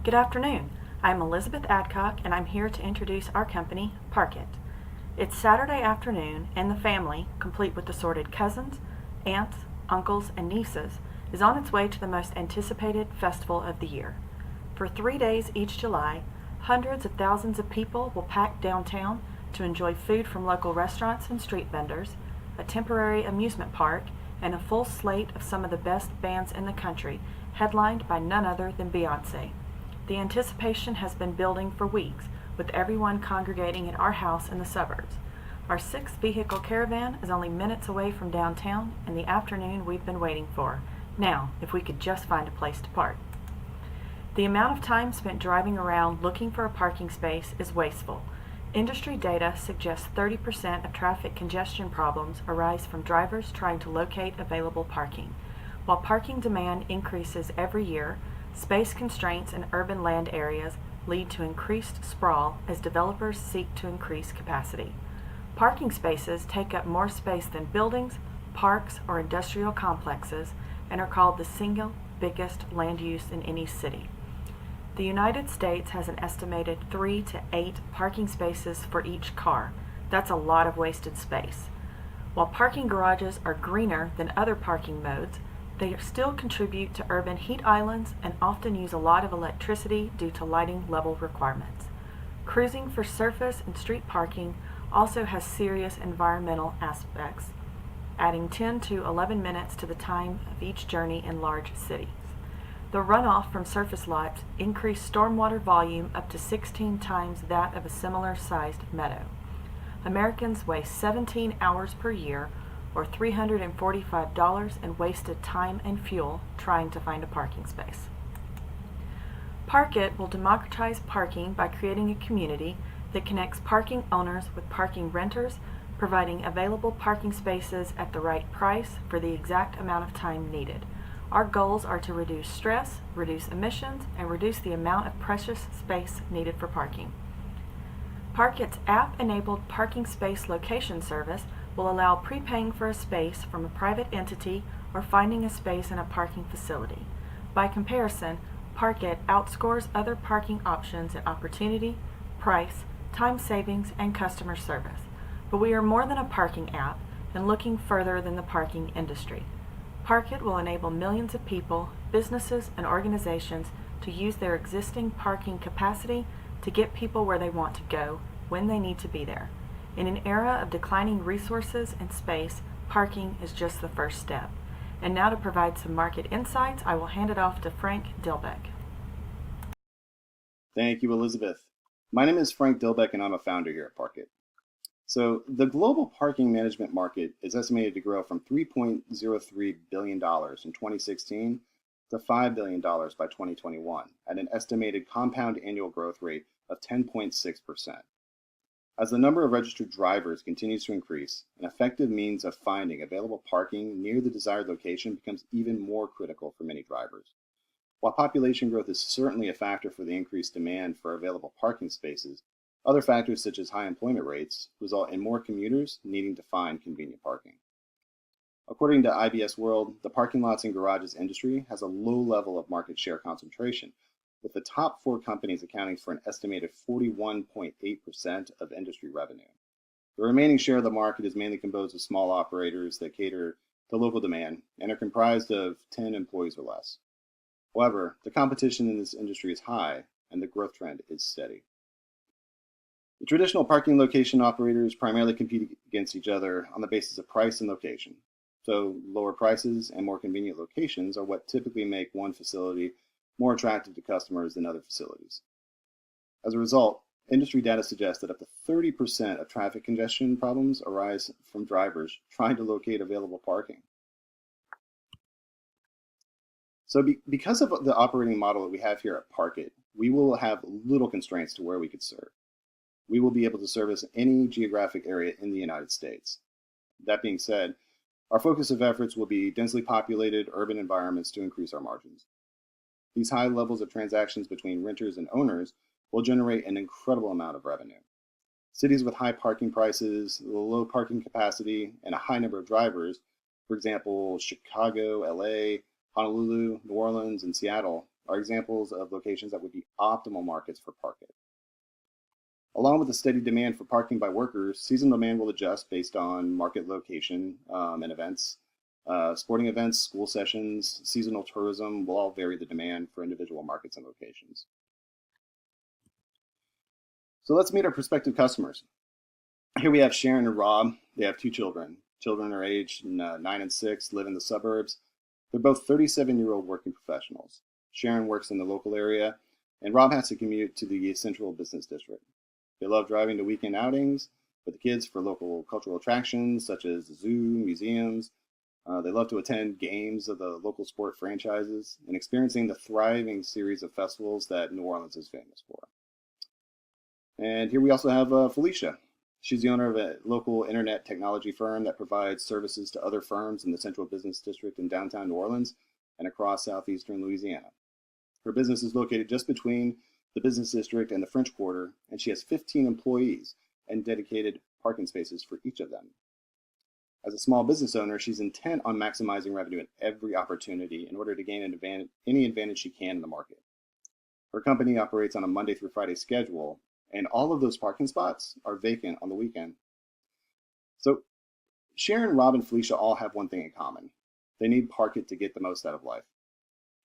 Good afternoon. I'm Elizabeth Adcock, and I'm here to introduce our company, Parkit. It's Saturday afternoon, and the family, complete with assorted cousins, aunts, uncles, and nieces, is on its way to the most anticipated festival of the year. For 3 days each July, hundreds of thousands of people will pack downtown to enjoy food from local restaurants and street vendors, a temporary amusement park, and a full slate of some of the best bands in the country, headlined by none other than Beyoncé. The anticipation has been building for weeks, with everyone congregating at our house in the suburbs. Our 6-vehicle caravan is only minutes away from downtown and the afternoon we've been waiting for. Now, if we could just find a place to park. The amount of time spent driving around looking for a parking space is wasteful. Industry data suggests 30% of traffic congestion problems arise from drivers trying to locate available parking. While parking demand increases every year, space constraints in urban land areas lead to increased sprawl as developers seek to increase capacity. Parking spaces take up more space than buildings, parks, or industrial complexes and are called the single biggest land use in any city. The United States has an estimated 3 to 8 parking spaces for each car. That's a lot of wasted space. While parking garages are greener than other parking modes, they still contribute to urban heat islands and often use a lot of electricity due to lighting level requirements. Cruising for surface and street parking also has serious environmental aspects, adding 10 to 11 minutes to the time of each journey in large cities. The runoff from surface lots increase stormwater volume up to 16 times that of a similar sized meadow. Americans waste 17 hours per year, or $345 in wasted time and fuel trying to find a parking space. Parkit will democratize parking by creating a community that connects parking owners with parking renters, providing available parking spaces at the right price for the exact amount of time needed. Our goals are to reduce stress, reduce emissions, and reduce the amount of precious space needed for parking. Parkit's app-enabled parking space location service will allow prepaying for a space from a private entity or finding a space in a parking facility. By comparison, Parkit outscores other parking options in opportunity, price, time savings, and customer service. But we are more than a parking app and looking further than the parking industry. Parkit will enable millions of people, businesses, and organizations to use their existing parking capacity to get people where they want to go when they need to be there. In an era of declining resources and space, parking is just the first step. And now to provide some market insights, I will hand it off to Frank Dilbeck. Thank you, Elizabeth. My name is Frank Dilbeck, and I'm a founder here at Parkit. So the global parking management market is estimated to grow from $3.03 billion in 2016 to $5 billion by 2021 at an estimated compound annual growth rate of 10.6%. As the number of registered drivers continues to increase, an effective means of finding available parking near the desired location becomes even more critical for many drivers. While population growth is certainly a factor for the increased demand for available parking spaces, other factors such as high employment rates result in more commuters needing to find convenient parking. According to IBS World, the parking lots and garages industry has a low level of market share concentration, with the top 4 companies accounting for an estimated 41.8% of industry revenue. The remaining share of the market is mainly composed of small operators that cater to local demand and are comprised of 10 employees or less. However, the competition in this industry is high and the growth trend is steady. The traditional parking location operators primarily compete against each other on the basis of price and location. So lower prices and more convenient locations are what typically make one facility more attractive to customers than other facilities. As a result, industry data suggests that up to 30% of traffic congestion problems arise from drivers trying to locate available parking. So because of the operating model that we have here at Parkit, we will have little constraints to where we could serve. We will be able to service any geographic area in the United States. That being said, our focus of efforts will be densely populated urban environments to increase our margins. These high levels of transactions between renters and owners will generate an incredible amount of revenue. Cities with high parking prices, low parking capacity, and a high number of drivers, for example, Chicago, LA, Honolulu, New Orleans, and Seattle, are examples of locations that would be optimal markets for Parkit. Along with the steady demand for parking by workers, seasonal demand will adjust based on market location and events. Sporting events, school sessions, seasonal tourism will all vary the demand for individual markets and locations. So let's meet our prospective customers. Here we have Sharon and Rob. They have 2 children. Children are aged 9 and 6, live in the suburbs. They're both 37-year-old working professionals. Sharon works in the local area, and Rob has to commute to the central business district. They love driving to weekend outings with the kids for local cultural attractions such as the zoo, museums. They love to attend games of the local sport franchises and experiencing the thriving series of festivals that New Orleans is famous for. And here we also have Felicia. She's the owner of a local internet technology firm that provides services to other firms in the central business district in downtown New Orleans and across southeastern Louisiana. Her business is located just between the business district and the French Quarter, and she has 15 employees and dedicated parking spaces for each of them. As a small business owner, she's intent on maximizing revenue at every opportunity in order to gain any advantage she can in the market. Her company operates on a Monday through Friday schedule, and all of those parking spots are vacant on the weekend. So Sharon, Rob, and Felicia all have one thing in common. They need Parkit to get the most out of life.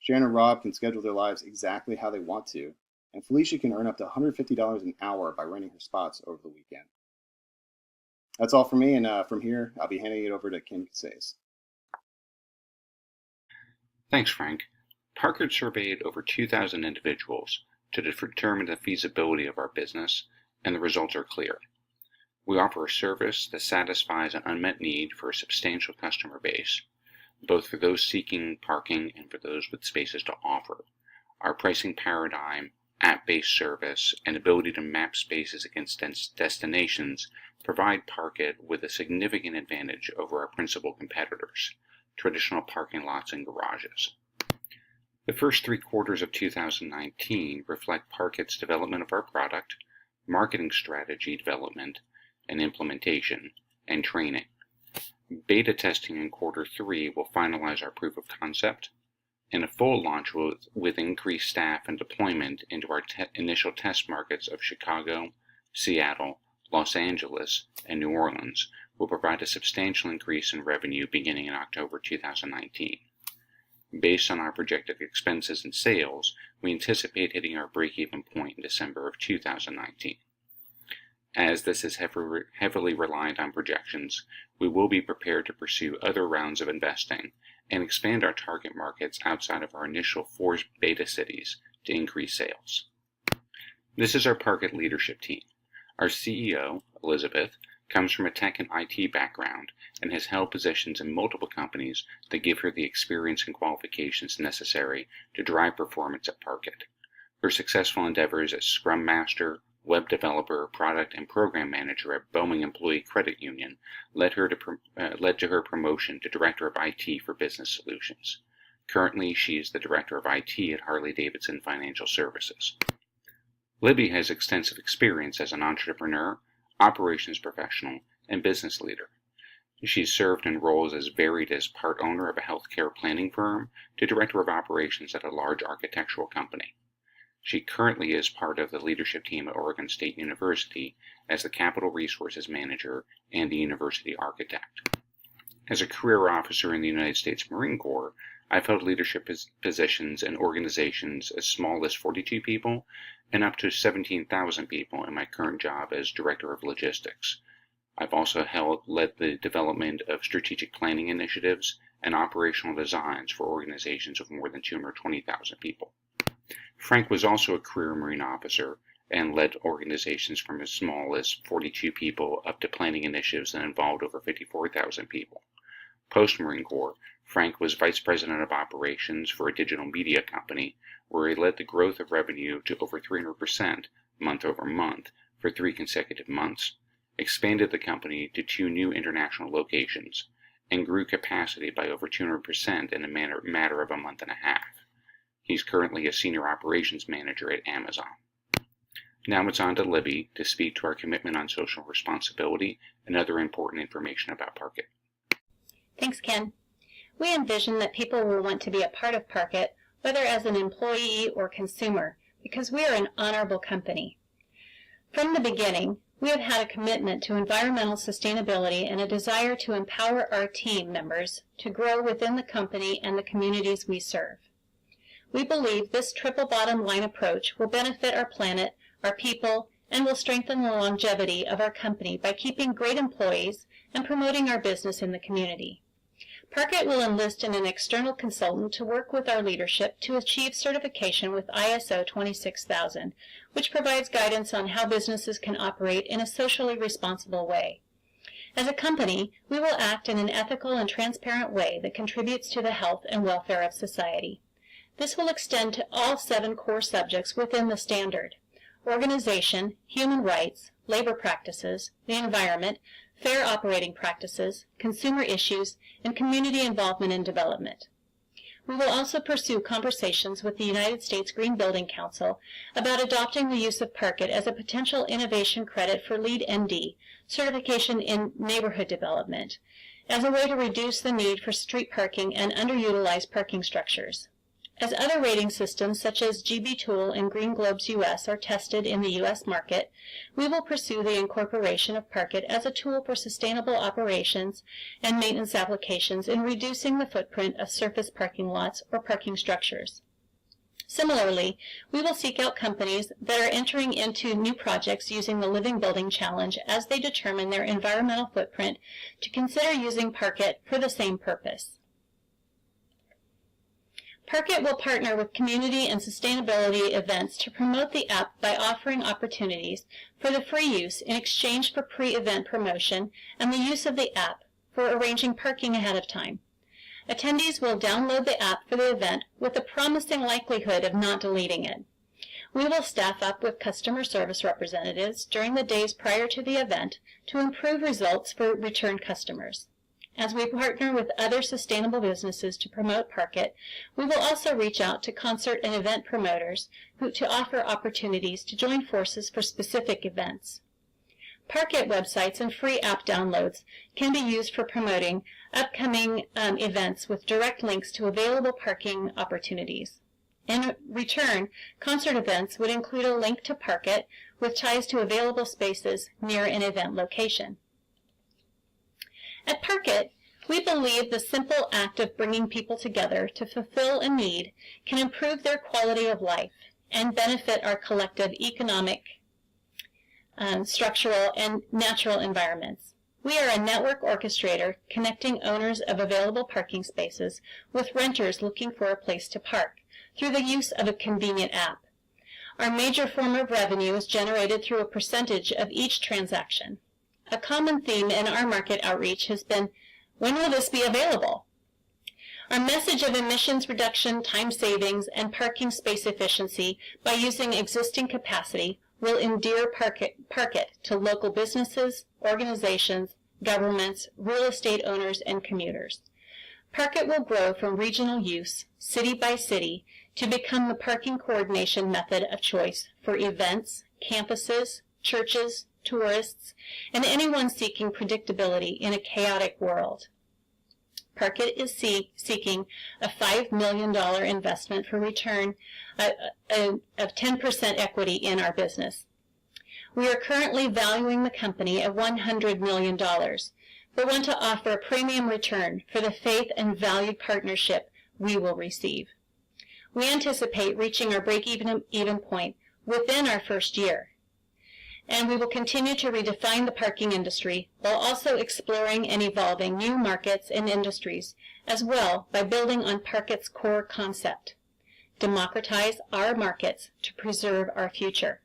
Sharon and Rob can schedule their lives exactly how they want to, and Felicia can earn up to $150 an hour by renting her spots over the weekend. That's all from me, and from here, I'll be handing it over to Kim Casais. Thanks, Frank. Parkit surveyed over 2,000 individuals to determine the feasibility of our business, and the results are clear. We offer a service that satisfies an unmet need for a substantial customer base, both for those seeking parking and for those with spaces to offer. Our pricing paradigm, app-based service, and ability to map spaces against destinations provide Parkit with a significant advantage over our principal competitors, traditional parking lots and garages. The first 3 quarters of 2019 reflect Parkit's development of our product, marketing strategy development and implementation, and training. Beta testing in quarter 3 will finalize our proof of concept, and a full launch with increased staff and deployment into our initial test markets of Chicago, Seattle, Los Angeles, and New Orleans will provide a substantial increase in revenue beginning in October 2019. Based on our projected expenses and sales, we anticipate hitting our break-even point in December of 2019. As this is heavily reliant on projections, we will be prepared to pursue other rounds of investing and expand our target markets outside of our initial 4 beta cities to increase sales. This is our Parkit leadership team. Our CEO, Elizabeth, comes from a tech and IT background and has held positions in multiple companies that give her the experience and qualifications necessary to drive performance at Parkit. Her successful endeavors as Scrum Master, web developer, product, and program manager at Boeing Employee Credit Union led to her promotion to Director of IT for Business Solutions. Currently, she is the Director of IT at Harley-Davidson Financial Services. Libby has extensive experience as an entrepreneur, operations professional, and business leader. She's served in roles as varied as part owner of a healthcare planning firm to Director of Operations at a large architectural company. She currently is part of the leadership team at Oregon State University as the Capital Resources Manager and the University Architect. As a career officer in the United States Marine Corps, I've held leadership positions in organizations as small as 42 people and up to 17,000 people in my current job as Director of Logistics. I've also led the development of strategic planning initiatives and operational designs for organizations of more than 220,000 people. Frank was also a career Marine officer and led organizations from as small as 42 people up to planning initiatives that involved over 54,000 people. Post-Marine Corps, Frank was Vice President of Operations for a digital media company where he led the growth of revenue to over 300% month over month for 3 consecutive months, expanded the company to 2 new international locations, and grew capacity by over 200% in a matter of a month and a half. He's currently a Senior Operations Manager at Amazon. Now it's on to Libby to speak to our commitment on social responsibility and other important information about Parkit. Thanks, Ken. We envision that people will want to be a part of Parkit whether as an employee or consumer, because we are an honorable company. From the beginning, we have had a commitment to environmental sustainability and a desire to empower our team members to grow within the company and the communities we serve. We believe this triple bottom line approach will benefit our planet, our people, and will strengthen the longevity of our company by keeping great employees and promoting our business in the community. Parkett will enlist in an external consultant to work with our leadership to achieve certification with ISO 26000, which provides guidance on how businesses can operate in a socially responsible way. As a company, we will act in an ethical and transparent way that contributes to the health and welfare of society. This will extend to all 7 core subjects within the standard: organization, human rights, labor practices, the environment, fair operating practices, consumer issues, and community involvement and development. We will also pursue conversations with the United States Green Building Council about adopting the use of Parkett as a potential innovation credit for LEED ND, certification in neighborhood development, as a way to reduce the need for street parking and underutilized parking structures. As other rating systems such as GB Tool and Green Globes US are tested in the U.S. market, we will pursue the incorporation of Parkett as a tool for sustainable operations and maintenance applications in reducing the footprint of surface parking lots or parking structures. Similarly, we will seek out companies that are entering into new projects using the Living Building Challenge as they determine their environmental footprint to consider using Parkett for the same purpose. Parkett will partner with community and sustainability events to promote the app by offering opportunities for the free use in exchange for pre-event promotion and the use of the app for arranging parking ahead of time. Attendees will download the app for the event with a promising likelihood of not deleting it. We will staff up with customer service representatives during the days prior to the event to improve results for return customers. As we partner with other sustainable businesses to promote Parkett, we will also reach out to concert and event promoters to offer opportunities to join forces for specific events. Parkett websites and free app downloads can be used for promoting upcoming events with direct links to available parking opportunities. In return, concert events would include a link to Parkett with ties to available spaces near an event location. At Parkett, we believe the simple act of bringing people together to fulfill a need can improve their quality of life and benefit our collective economic, structural, and natural environments. We are a network orchestrator connecting owners of available parking spaces with renters looking for a place to park through the use of a convenient app. Our major form of revenue is generated through a percentage of each transaction. A common theme in our market outreach has been, when will this be available? Our message of emissions reduction, time savings, and parking space efficiency by using existing capacity will endear Parkett to local businesses, organizations, governments, real estate owners, and commuters. Parkett will grow from regional use, city by city, to become the parking coordination method of choice for events, campuses, churches, tourists, and anyone seeking predictability in a chaotic world. Parkett is seeking a $5 million investment for return of 10% equity in our business. We are currently valuing the company at $100 million, but want to offer a premium return for the faith and valued partnership we will receive. We anticipate reaching our break-even point within our first year, and we will continue to redefine the parking industry while also exploring and evolving new markets and industries as well by building on Parkett's core concept: democratize our markets to preserve our future.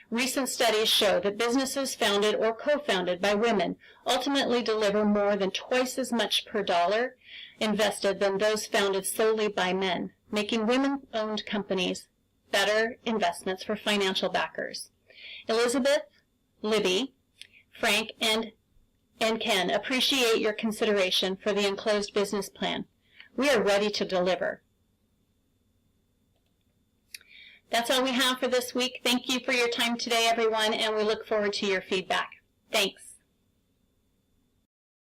Recent studies show that businesses founded or co-founded by women ultimately deliver more than twice as much per dollar invested than those founded solely by men, making women-owned companies better investments for financial backers. Elizabeth, Libby, Frank, and Ken appreciate your consideration for the enclosed business plan. We are ready to deliver. That's all we have for this week. Thank you for your time today, everyone, and we look forward to your feedback. Thanks.